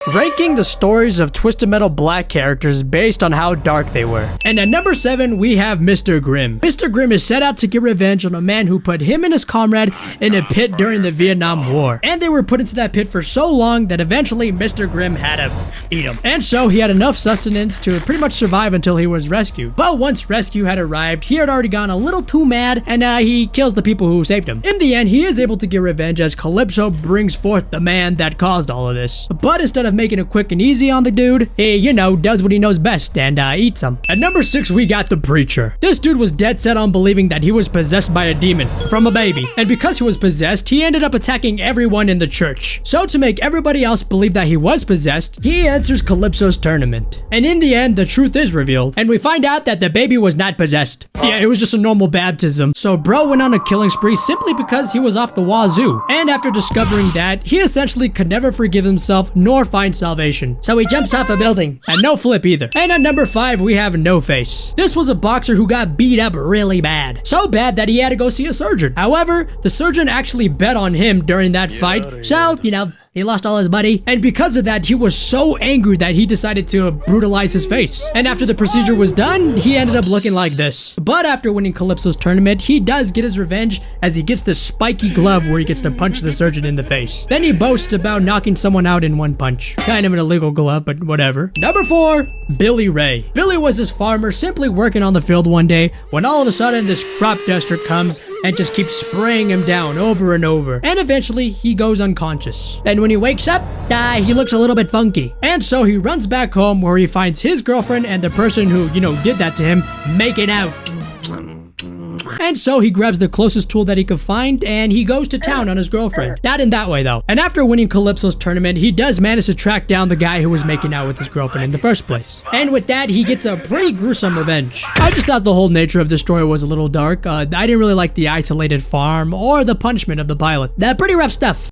Ranking the stories of Twisted Metal Black characters based on how dark they were. And at number 7, we have Mr. Grimm. Mr. Grimm is set out to get revenge on a man who put him and his comrade in a pit during the Vietnam War. And they were put into that pit for so long that eventually Mr. Grimm had to eat him. And so he had enough sustenance to pretty much survive until he was rescued. But once rescue had arrived, he had already gone a little too mad, and he kills the people who saved him. In the end, he is able to get revenge as Calypso brings forth the man that caused all of this. But instead of making it quick and easy on the dude, he, does what he knows best and eats him. At number 6, we got the Preacher. This dude was dead set on believing that he was possessed by a demon from a baby. And because he was possessed, he ended up attacking everyone in the church. So to make everybody else believe that he was possessed, he enters Calypso's tournament. And in the end, the truth is revealed, and we find out that the baby was not possessed. Yeah, it was just a normal baptism. So bro went on a killing spree simply because he was off the wazoo. And after discovering that, he essentially could never forgive himself nor find salvation. So he jumps off a building. And no flip either. And at number 5, we have No Face. This was a boxer who got beat up really bad. So bad that he had to go see a surgeon. However, the surgeon actually bet on him during that fight. So, he lost all his money, and because of that, he was so angry that he decided to brutalize his face. And after the procedure was done, he ended up looking like this. But after winning Calypso's tournament, he does get his revenge as he gets this spiky glove where he gets to punch the surgeon in the face. Then he boasts about knocking someone out in one punch. Kind of an illegal glove, but whatever. Number 4, Billy Ray. Billy was this farmer simply working on the field one day when all of a sudden this crop duster comes and just keeps spraying him down over and over. And eventually, he goes unconscious. And when he wakes up, he looks a little bit funky. And so he runs back home where he finds his girlfriend and the person who, did that to him making out. And so he grabs the closest tool that he could find and he goes to town on his girlfriend. Not in that way though. And after winning Calypso's tournament, he does manage to track down the guy who was making out with his girlfriend in the first place. And with that, he gets a pretty gruesome revenge. I just thought the whole nature of this story was a little dark. I didn't really like the isolated farm or the punishment of the pilot. That pretty rough stuff.